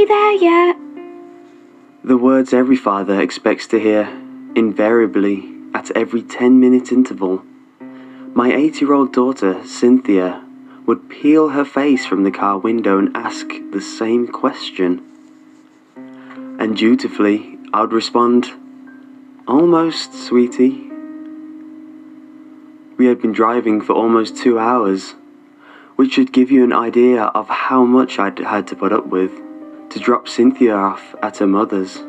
we there yet? The words every father expects to hear, invariably, at every 10-minute interval. My 8-year-old daughter, Cynthia, would peel her face from the car window and ask the same question. And dutifully, I would respond, "Almost, sweetie." We had been driving for almost 2 hours, which should give you an idea of how much I'd had to put up with to drop Cynthia off at her mother's.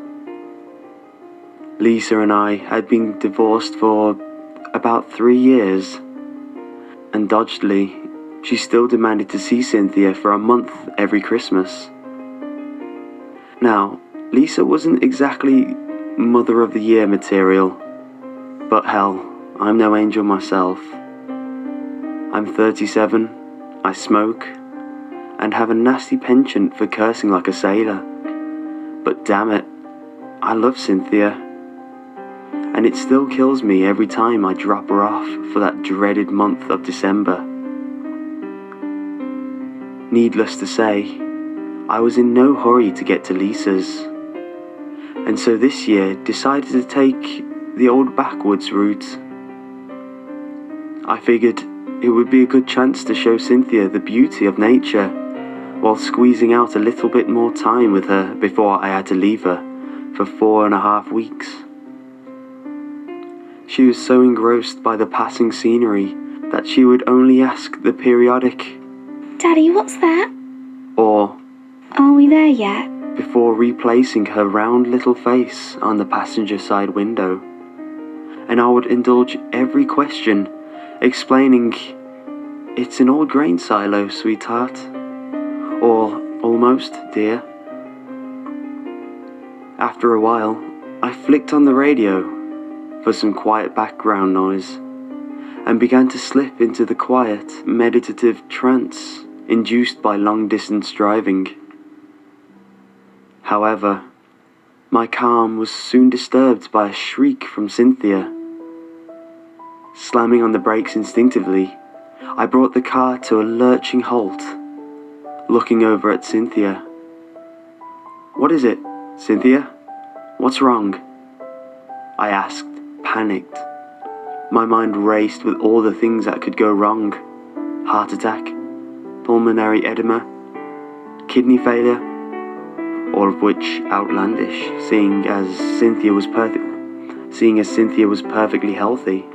Lisa and I had been divorced for about 3 years, and doggedly, she still demanded to see Cynthia for a month every Christmas. Now, Lisa wasn't exactly Mother of the Year material, but hell, I'm no angel myself. I'm 37, I smoke, and have a nasty penchant for cursing like a sailor. But damn it, I love Cynthia. And it still kills me every time I drop her off for that dreaded month of December. Needless to say, I was in no hurry to get to Lisa's, and so this year decided to take the old backwoods route. I figured it would be a good chance to show Cynthia the beauty of nature, while squeezing out a little bit more time with her before I had to leave her for 4.5 weeks. She was so engrossed by the passing scenery that she would only ask the periodic, "Daddy, what's that?" or, "Are we there yet?" before replacing her round little face on the passenger side window. And I would indulge every question, explaining, "It's an old grain silo, sweetheart," or "Almost, dear." After a while, I flicked on the radio for some quiet background noise, and began to slip into the quiet, meditative trance induced by long-distance driving. However, my calm was soon disturbed by a shriek from Cynthia. Slamming on the brakes instinctively, I brought the car to a lurching halt, looking over at Cynthia. "What is it, Cynthia? What's wrong?" I asked, panicked. My mind raced with all the things that could go wrong. Heart attack, pulmonary edema, kidney failure, all of which outlandish, seeing as Cynthia was perfectly healthy.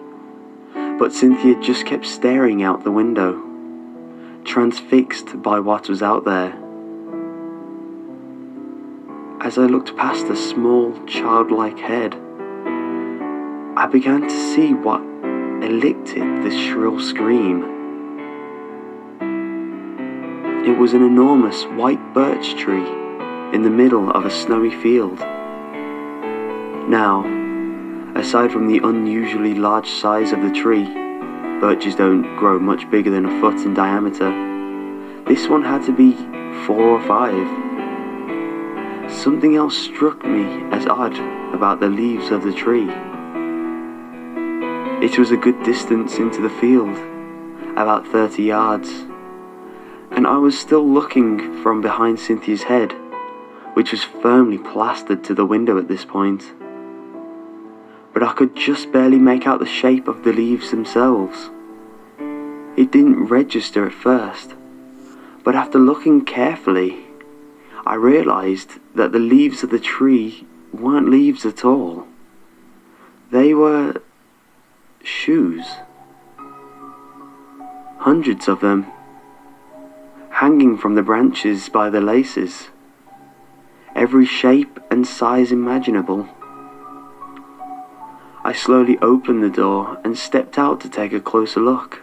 But Cynthia just kept staring out the window, transfixed by what was out there. As I looked past the small, childlike head, I began to see what elicited the shrill scream. It was an enormous white birch tree in the middle of a snowy field. Now, aside from the unusually large size of the tree, birches don't grow much bigger than a foot in diameter, this one had to be 4 or 5. Something else struck me as odd about the leaves of the tree. It was a good distance into the field, about 30 yards, and I was still looking from behind Cynthia's head, which was firmly plastered to the window at this point. But I could just barely make out the shape of the leaves themselves. It didn't register at first, but after looking carefully, I realized that the leaves of the tree weren't leaves at all. They were shoes. Hundreds of them, hanging from the branches by the laces, every shape and size imaginable. I slowly opened the door and stepped out to take a closer look.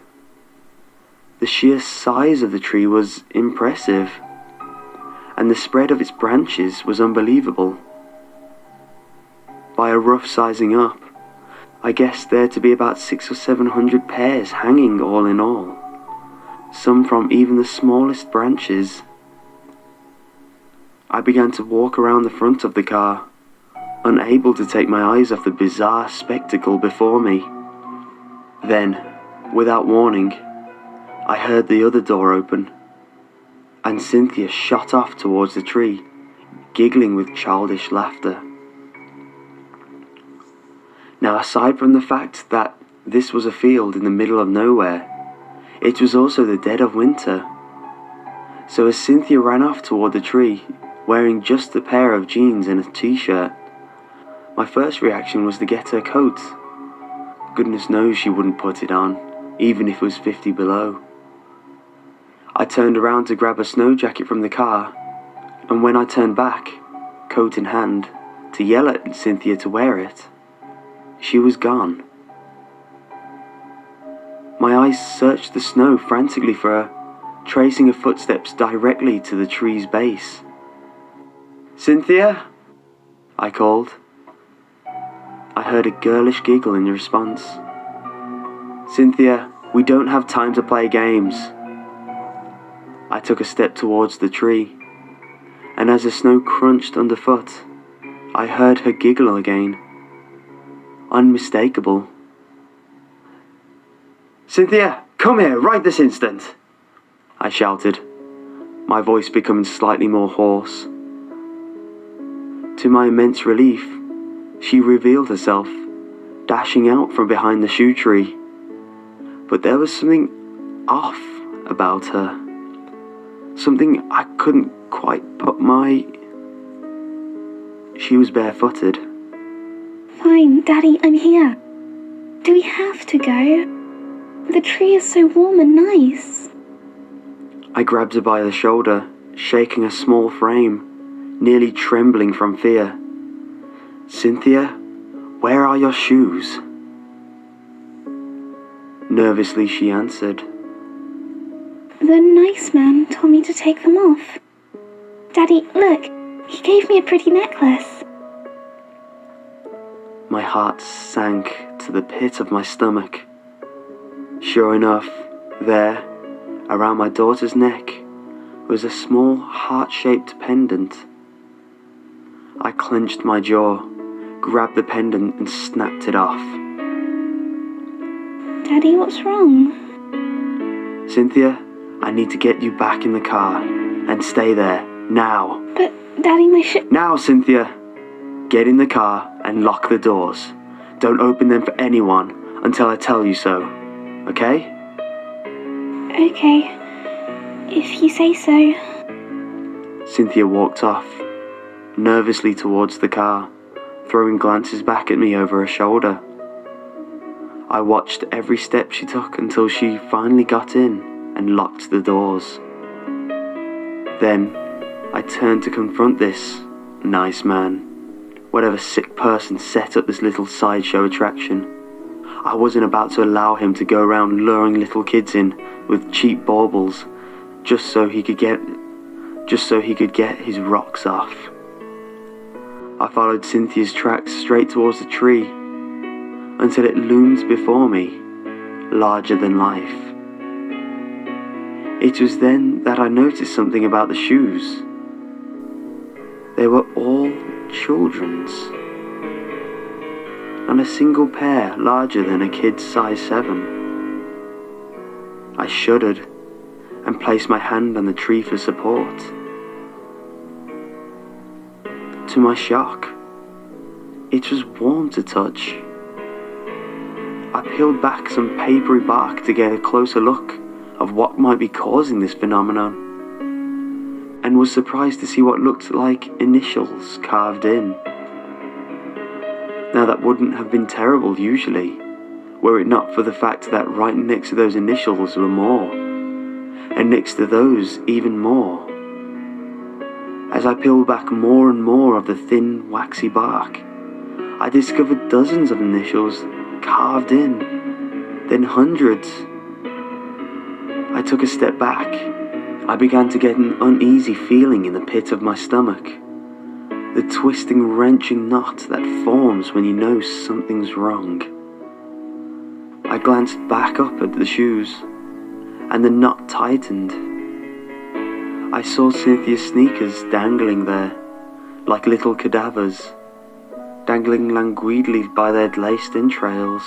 The sheer size of the tree was impressive, and the spread of its branches was unbelievable. By a rough sizing up, I guessed there to be about 600 or 700 pairs hanging all in all, some from even the smallest branches. I began to walk around the front of the car, unable to take my eyes off the bizarre spectacle before me. Then, without warning, I heard the other door open, and Cynthia shot off towards the tree, giggling with childish laughter. Now, aside from the fact that this was a field in the middle of nowhere, it was also the dead of winter. So as Cynthia ran off toward the tree, wearing just a pair of jeans and a t-shirt, my first reaction was to get her coat. Goodness knows she wouldn't put it on, even if it was 50 below. I turned around to grab a snow jacket from the car, and when I turned back, coat in hand, to yell at Cynthia to wear it, she was gone. My eyes searched the snow frantically for her, tracing her footsteps directly to the tree's base. "Cynthia?" I called. I heard a girlish giggle in response. "Cynthia, we don't have time to play games." I took a step towards the tree, and as the snow crunched underfoot, I heard her giggle again. Unmistakable. "Cynthia, come here right this instant!" I shouted, my voice becoming slightly more hoarse. To my immense relief, she revealed herself, dashing out from behind the shoe tree. But there was something off about her. Something I couldn't quite put my... She was barefooted. Fine, Daddy, I'm here. Do we have to go? The tree is so warm and nice. I grabbed her by the shoulder, shaking her small frame, nearly trembling from fear. "Cynthia, where are your shoes?" Nervously she answered. The nice man told me to take them off. Daddy, look, he gave me a pretty necklace. My heart sank to the pit of my stomach. Sure enough, there, around my daughter's neck, was a small heart-shaped pendant. I clenched my jaw, grabbed the pendant and snapped it off. Daddy, what's wrong? "Cynthia, I need to get you back in the car, and stay there, now." But, Daddy, my "Now, Cynthia! Get in the car and lock the doors. Don't open them for anyone until I tell you so, okay?" Okay, if you say so. Cynthia walked off, nervously towards the car, throwing glances back at me over her shoulder. I watched every step she took until she finally got in and locked the doors. Then, I turned to confront this nice man, whatever sick person set up this little sideshow attraction. I wasn't about to allow him to go around luring little kids in with cheap baubles just so he could get his rocks off. I followed Cynthia's tracks straight towards the tree until it loomed before me, larger than life. It was then that I noticed something about the shoes. They were all children's. And a single pair larger than a kid's size 7. I shuddered and placed my hand on the tree for support. To my shock, it was warm to touch. I peeled back some papery bark to get a closer look of what might be causing this phenomenon, and was surprised to see what looked like initials carved in. Now that wouldn't have been terrible usually, were it not for the fact that right next to those initials were more, and next to those even more. As I peeled back more and more of the thin, waxy bark, I discovered dozens of initials carved in, then hundreds. I took a step back. I began to get an uneasy feeling in the pit of my stomach. The twisting, wrenching knot that forms when you know something's wrong. I glanced back up at the shoes, and the knot tightened. I saw Cynthia's sneakers dangling there, like little cadavers, dangling languidly by their laced entrails.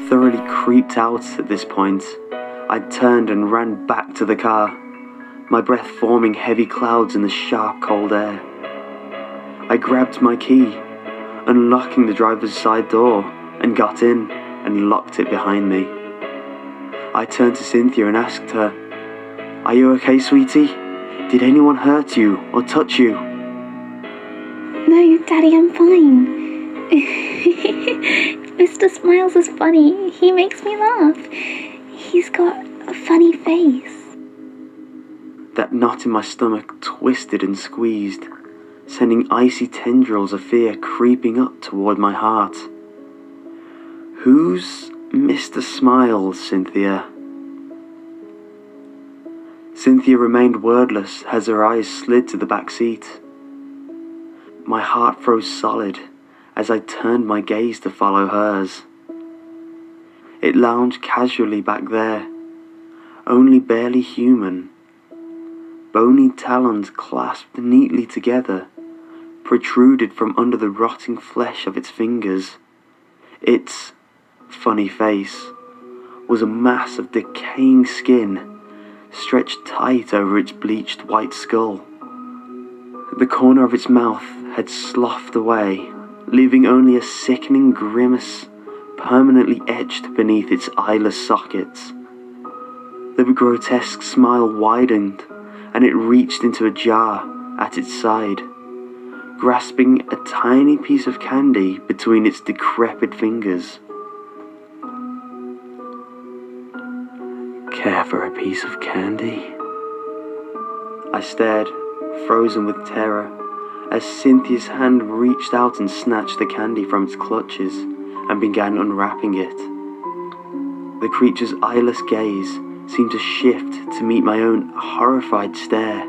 Thoroughly creeped out at this point, I turned and ran back to the car, my breath forming heavy clouds in the sharp cold air. I grabbed my key, unlocking the driver's side door, and got in and locked it behind me. I turned to Cynthia and asked her, "Are you okay, sweetie? Did anyone hurt you or touch you?" No, Daddy, I'm fine. Mr. Smiles is funny. He makes me laugh. He's got a funny face. That knot in my stomach twisted and squeezed, sending icy tendrils of fear creeping up toward my heart. "Who's Mr. Smiles, Cynthia?" Cynthia remained wordless as her eyes slid to the back seat. My heart froze solid as I turned my gaze to follow hers. It lounged casually back there, only barely human. Bony talons clasped neatly together, protruded from under the rotting flesh of its fingers. Its funny face was a mass of decaying skin, stretched tight over its bleached white skull. The corner of its mouth had sloughed away, leaving only a sickening grimace permanently etched beneath its eyeless sockets. The grotesque smile widened, and it reached into a jar at its side, grasping a tiny piece of candy between its decrepit fingers. "Care for a piece of candy?" I stared, frozen with terror, as Cynthia's hand reached out and snatched the candy from its clutches and began unwrapping it. The creature's eyeless gaze seemed to shift to meet my own horrified stare.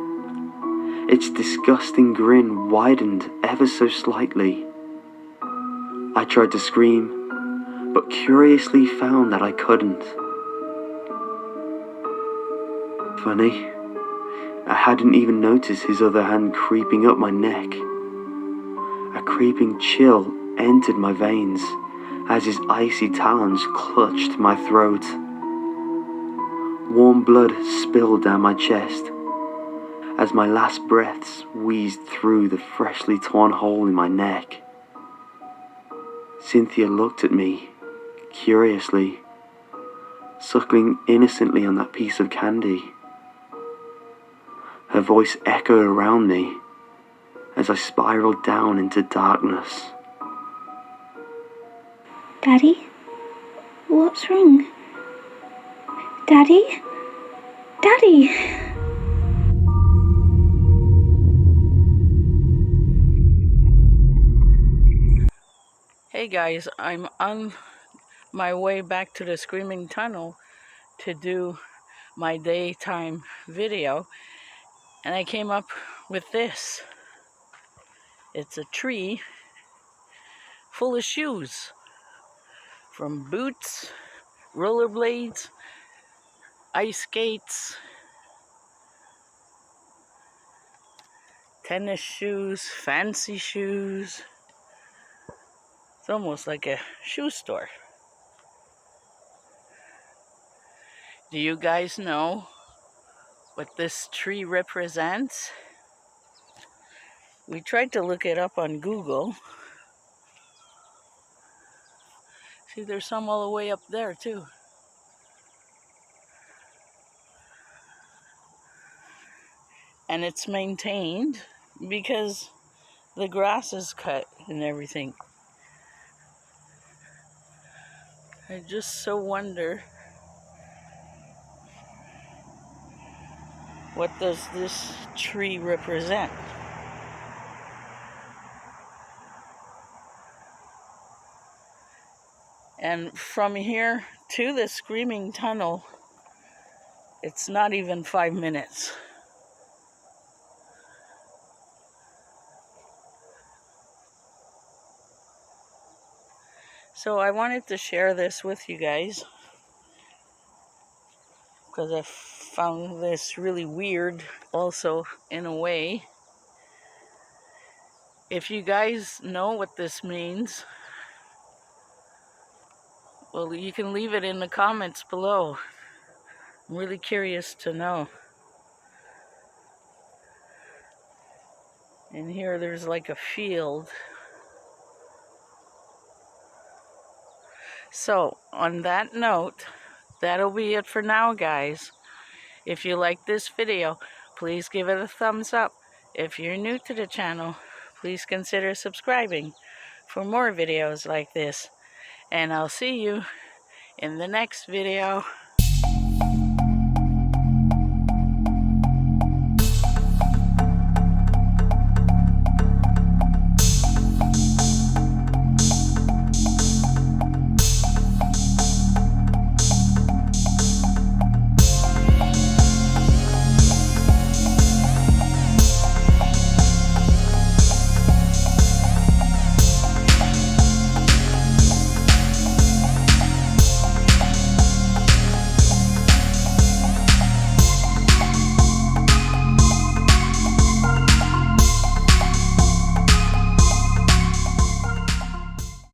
Its disgusting grin widened ever so slightly. I tried to scream, but curiously found that I couldn't. Funny, I hadn't even noticed his other hand creeping up my neck. A creeping chill entered my veins as his icy talons clutched my throat. Warm blood spilled down my chest as my last breaths wheezed through the freshly torn hole in my neck. Cynthia looked at me, curiously, suckling innocently on that piece of candy. Her voice echoed around me as I spiraled down into darkness. Daddy? What's wrong? Daddy? Daddy! Hey guys, I'm on my way back to the Screaming Tunnel to do my daytime video, and I came up with this. It's a tree full of shoes, from boots, rollerblades, ice skates, tennis shoes, fancy shoes. It's almost like a shoe store. Do you guys know what this tree represents? We tried to look it up on Google. See, there's some all the way up there too. And it's maintained because the grass is cut and everything. I just so wonder, what does this tree represent? And from here to the Screaming Tunnel, it's not even 5 minutes. So I wanted to share this with you guys because I found this really weird also in a way. If you guys know what this means, well, you can leave it in the comments below. I'm really curious to know. And here there's like a field. So, on that note, that'll be it for now, guys. If you like this video, please give it a thumbs up. If you're new to the channel, please consider subscribing for more videos like this. And I'll see you in the next video.